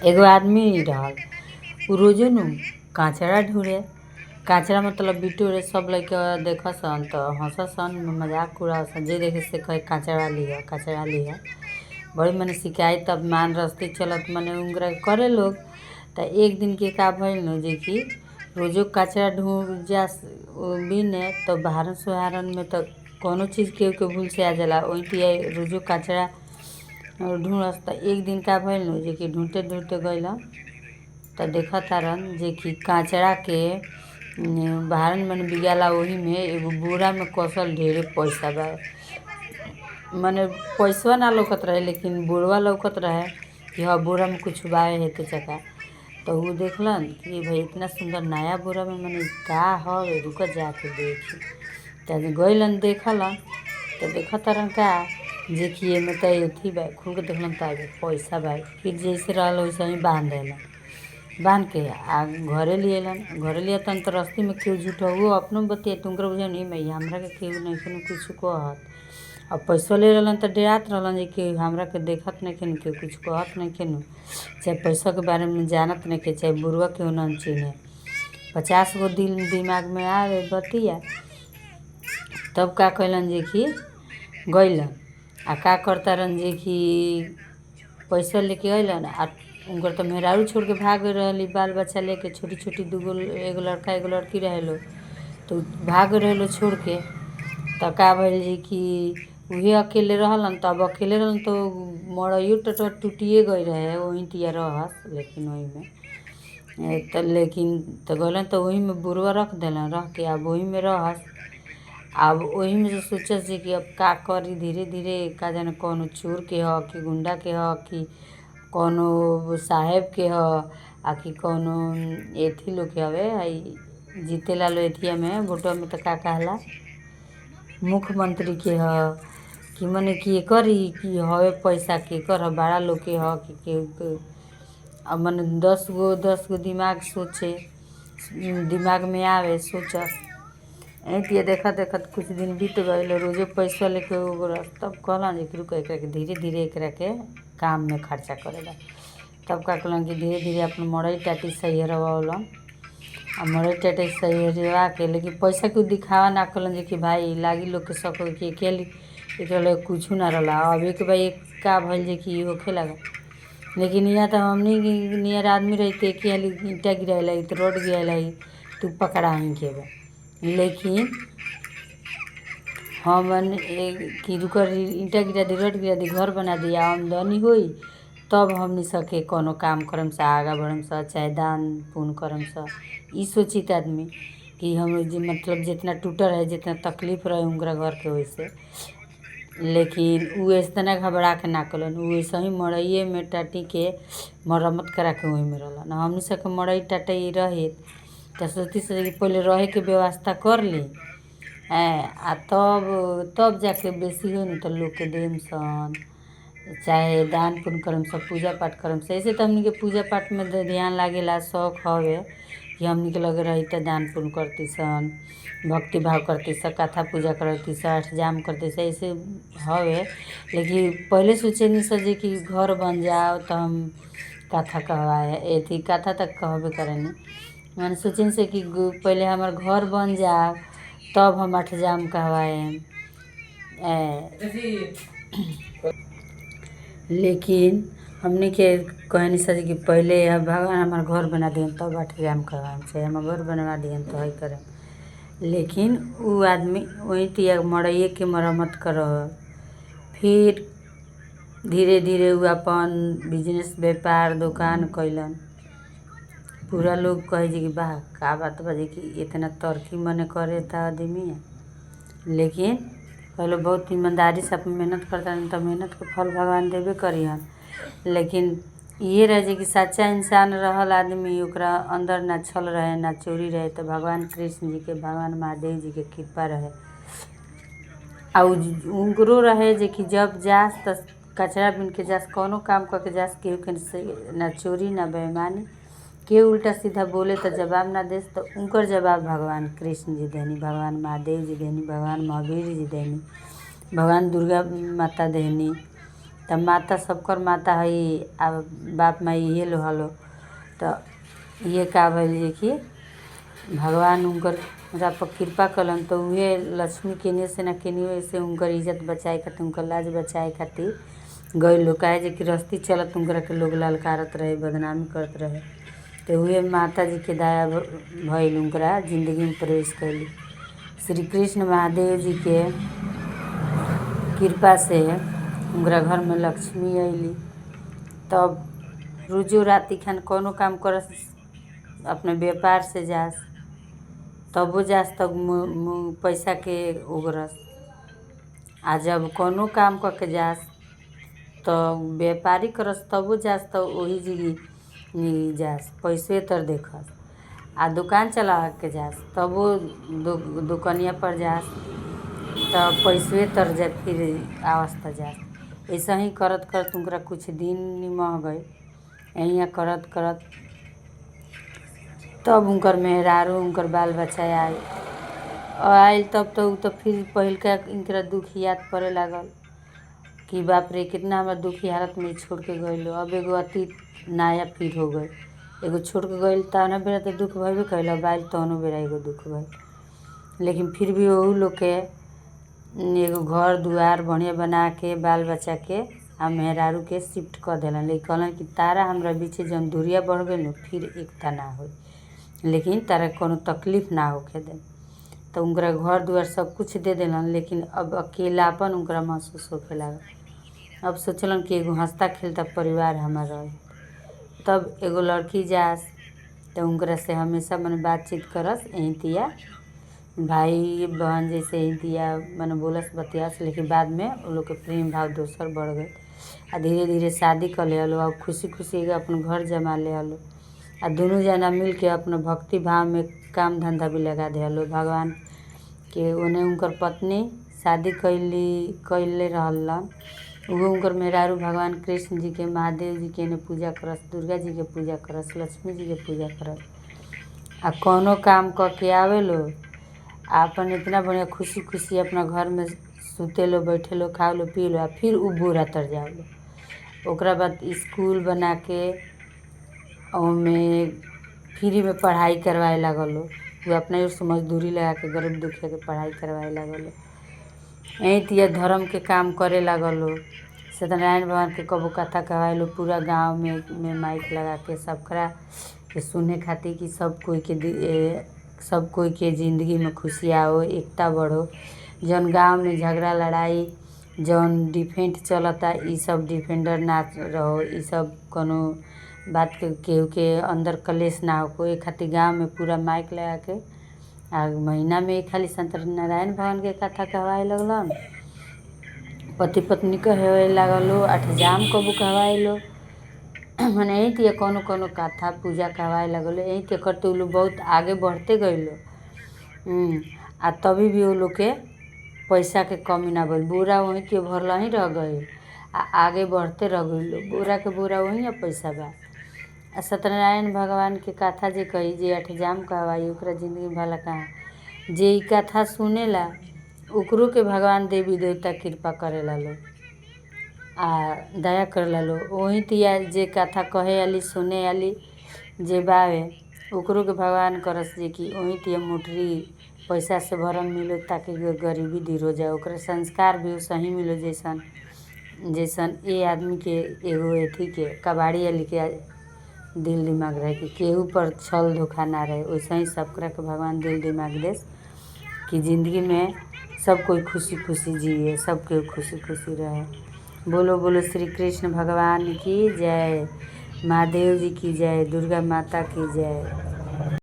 एगो आदमी रहल उ रोजो नु काचड़ा ढूंढे। काचड़ा मतलब बिटोरे सब लइका देखसन त हंससन मजाक उड़ावसन जे देखे से कहे काचड़ा लिह काचड़ा लिह। बड़ी मने शिकायत अब मान रस्ती चलत मने उंगरा करे लोग। त एक दिन के का भइल न जे कि रोजो काचड़ा ढूंढ जा बिने तो बहारन सुहारन में तो कोनो चीज़ केहू के भूल से आ जाला ओइतिया रोजो काचड़ा ढूंढस। त एक दिन का भइल न जे कि ढूंढते ढूंढते गइलन त देखतारन जे कि काचड़ा के बहारन मने बिगाला ओही में एगो बोरा में कसल ढेरे पैसा बा। मने पैसवा ना लौकत रहे लेकिन बोरवा लौकत रहे कि हाँ बोरा में कुछ बा हेते चका। तो उ देखलन कि भाई इतना सुंदर नया बोरा में मने का हवे रुक जाके देखी। त गइलन देखलन त देखतारन का जे कि एमे त एथी बा खुल के देखलन त पैसा बा फिर जैसे रहल वैसे ही बांध देलन। बांध के आ घरे लियलन घरे लियतन त रस्ती में केहू झूठहू अपनो बतिया तुंकर बुझन ई में हमरा के केहू नइखे कुछ कहत। अब पैसा ले रहलन त डेरात रहलन जे कि हमरा के देखत नइखे केहू कुछ कहत नइखे चाहे पैसा के बारे में जानत नइखे चाहे बुरवा केहू ना चिन्हे। 50 गो दिमाग में आवे बतिया। तब का कइलन जे कि गइलन आ का करतारन जे कि पैसा लेके अइलन आ उनकर त मेहरारू छोड़ के भाग रहली बाल बच्चा लेके छोटी छोटी दूगो एगो लड़का एगो लड़की रहेलो। तो भाग रहेलो छोड़ के त का भइल जे कि उहे अकेले रहलन। तब अकेले रहलन तो मड़इयो टूटिए गई रहे वही तिया रहस लेकिन वही में त गइलन त वही में बुरवा रख देलन रख के अब वही में रहस। अब वही में से सोचस जे कि अब का करी धीरे धीरे का जाने कौनो चोर के ह कि गुंडा के ह कि कौनो साहेब के ह आ कि कौनो एथी लोग के हवे हई जीतेला लो एथिया में वोटवा में त का कहला मुख्यमंत्री के ह कि मने कि करी कि हवे पैसा के कर बड़ा लोग के ह कि केहू के। अब मने 10 गो दिमाग सोचे दिमाग में आवे सोचस ऐतिया देखत देखत कुछ दिन बीत गइल रोजो पैसा लेके उगरस। तब कहलन जे रुक एकरा के धीरे धीरे एकरा के काम में खर्चा करेला। तब का कहलन कि धीरे धीरे अपन मड़ई टाटी सहिरवलन आ मड़ई टाटी सहिरवा के लेकिन पैसा के दिखावा ना कहलन जे कि भाई लागी लोग के शक कि अकेले एकरा लगे कुछू ना रहला। अब एक भाई का भइल जे कि होखे लगा लेकिन यहाँ त हमनी नियर आदमी रही त एक हाली ईंटा गिराइला त रोड गिराइला तू पकड़ाही के बा। लेकिन हमन कि रुकर ईंटा गिरा दी रोड गिरा दी घर बना दी आमदनी होई तब हमनी सके कोनो काम करम सा आगा बढ़म सा चाहे दान पुण्य करम सा। ई सोचित आदमी कि हम मतलब जितना टूटा रहे जितना तकलीफ रहे उनकरा घर के वैसे लेकिन उ इतना घबरा के ना कलन उ ऐसे ही मड़इये में टाटी के मरम्मत करा के वही में रहलन। हमनी सके मड़ई टाटी रहे त सोची से कि पहले रहे के व्यवस्था कर ली आ तब जाके बेसी हो न त लोग के देम सन चाहे दान पुण्य करम सन पूजा पाठ करम सन। ऐसे त हमनी के पूजा पाठ में ध्यान लागेला शौक हवे कि हमनी के लगे रही त दान पुण्य करती सन भक्ति भाव करती सन कथा पूजा करती सन अष्टजाम करती सन ऐसे हवे। लेकिन पहले सोचनी सन जे कि घर बन जाओ त हम कथा कहवाए एथी कथा तक कहबे करेनी मैंने सोचनी से कि पहले हमार घर बन जाओ तब हम अष्टजाम कहवाएम लेकिन हमनी के कहनी सन कि पहले भगवान हमार घर बना दिहन तब अष्टजाम कहवाएम चाहे हमार घर बनवा दिहन त हई करेम। लेकिन उ आदमी वही तिया मड़इये के मरम्मत करल फिर धीरे धीरे उ अपन बिजनेस व्यापार दुकान कइलन। पूरा लोग कहे जे कि वाह का बात बा जे कि इतना तरक्की मने करे त आदमी लेकिन पहले बहुत ईमानदारी से अपन मेहनत करतारन त मेहनत के फल भगवान देबे करिहन। लेकिन इहे रहे जे कि सच्चा इंसान रहल आदमी ओकरा अंदर ना छल रहे ना चोरी रहे त भगवान कृष्ण जी के भगवान महादेव जी के कृपा रहे आ उनकरो रहे जे कि जब जास त कचरा बिन के जास कौनो काम करके जास केहू के ना चोरी ना बेईमानी केहू उल्टा सीधा बोले त जवाब ना देस त उनकर जवाब भगवान कृष्ण जी देनी भगवान महादेव जी देनी भगवान महावीर जी देनी भगवान दुर्गा माता देनी त माता सबकर माता है आ बाप माई इहे लो हलो। तो ये का भइल कि भगवान उनकर पर कृपा कलन तो उहे लक्ष्मी केने से ना केनियो से उनकर इज्जत बचाए खातिर उनकर लाज बचाए खातिर गइल लोग। काहे जे कि रस्ती चलत उनकरा के लोग ललकारत रहे, बदनामी करत रहे। तो उहे माता जी के दया भइल उनकरा जिंदगी में प्रवेश कैली। श्री कृष्ण महादेव जी के कृपा से उनकरा घर में लक्ष्मी अइली। तब रोजो राती खान कौनो काम करस, अपने व्यापार से जास, तबो जास तब पैसा के उगरस। आ जब कौनो काम करके जास तो व्यापारी करस तबो जास तो वही जी जास पैसे तर देखस। आ दुकान चला के जास तबो दुकनिया पर जास तो पैसे तर जा फिर अवस्था जास। ऐसा ही करत करत उनकरा कुछ दिन निमह गए। यहीं करत करत तब उनकर मेहरारू उनकर बाल बच्चा आयल तब तो फिर पहिलका इनकरा दुख याद पड़े लागल कि बाप रे कितना हमरा दुखी हालत में छोड़ के गइल। अब एगो अति नया फिर हो गए, एगो छोड़ के गइल तौना बेरा तो दुख भइबे कइल, अब आइल तौनो बेरा एगो दुख भइल। लेकिन फिर भी ओहू लोग के एगो घर दुआर बढ़िया बना के बाल बच्चा के आ मेहरारू के शिफ्ट कर देलन। लेकिन कहलन कि तारा हमरा बीचे जौन दूरिया बढ़ गइल फिर एकता ना होई, लेकिन तारा कोनो तकलीफ ना होखे दे। तो उनकरा घर दुआर सब कुछ दे देलन। लेकिन अब अकेलापन उनकरा महसूस होखे लागल। अब सोचलन कि एगो हंसता खेलता परिवार हमार रहे। तब एगो लड़की जास तो उनकरा से हमेशा मन बातचीत करस, एहतिया भाई बहन जैसे एहतिया मन बोलस बतियास। लेकिन बाद में वो लोग के प्रेम भाव दोसर बढ़ गए आ धीरे धीरे शादी कर ले हलो। अब खुशी खुशी अपन घर जमा ले हलो आ दोनों जना मिल के अपना भक्ति भाव में काम धंधा भी लगा दे हलो भगवान के। उन्हें उनकर पत्नी शादी कैले रहलन, वो उनकर मेहरारू भगवान कृष्ण जी के, महादेव जी के ने पूजा करस, दुर्गा जी के पूजा करस, लक्ष्मी जी के पूजा करस। आ कौनो काम करके आवे लो अपन इतना बढ़िया खुशी खुशी अपना घर में सुते लो, बैठे लो, खा लो, पी लो आ फिर उ बोरा तर जाओ लो। ओकरा बाद स्कूल बना के ओमे फ्री में पढ़ाई करवाए लागल लो। वो अपना ओर से मजदूरी लगा के गरीब दुखिया के पढ़ाई करवाए लागल लो। एहतिया धर्म के काम करे लागल लो। सत्यनारायण भगवान के कबो कथा कहवाए लो पूरा गाँव में माइक लगा के सबकरा के सुने खातिर कि सब कोई के ज़िंदगी में खुशी आओ, एकता बढ़ो। जौन गांव में झगड़ा लड़ाई जौन डिफेंड चलता ई सब डिफेंडर ना रहो। ई सब कोनो बात के केहू के अंदर कलेश ना हो कोई खातिर गांव में पूरा माइक लगा के आ महीना में खाली सत्यनारायण भगवान के कथा कहवाए लगलन। पति पत्नी कहे लागलो, अठजाम कबू कहवाए लो। मने एहतिया कोनो कोनो कथा पूजा कहवाए लगलो। एहतिया करते उ लोग बहुत आगे बढ़ते गइलो। आ तभी भी वो लोग के पैसा के कमी ना भइल। बोरा वहीं के भरला ही रह गए आ आगे बढ़ते रह गइलो। बोरा के बोरा वहीं आ पैसा बा। आ सत्यनारायण भगवान के कथा जे कही जे अठजाम कहवाई ओकरा जिंदगी में भला कहाँ। जे ई कथा सुनेला ओकरो के भगवान देवी देवता कृपा करेला लो आ दया करेला लो। वहीं तिया जे कथा कहे आली सुने आली जे बावे ओकरो के भगवान करस जे कि वहीं तिया मोटरी पैसा से भरम मिलो ताकि गरीबी दूर हो जाए। ओकरा संस्कार भी सही मिलो जैसन ए आदमी के एगो एथी के कबाड़ी आली के दिल दिमाग रहे कि केहू पर छल धोखा ना रहे। वैसे ही सबकरा के भगवान दिल दिमाग देस कि ज़िंदगी में सब कोई खुशी खुशी जिए, सब कोई खुशी खुशी रहे। बोलो बोलो श्री कृष्ण भगवान की जय, महादेव जी की जय, दुर्गा माता की जय।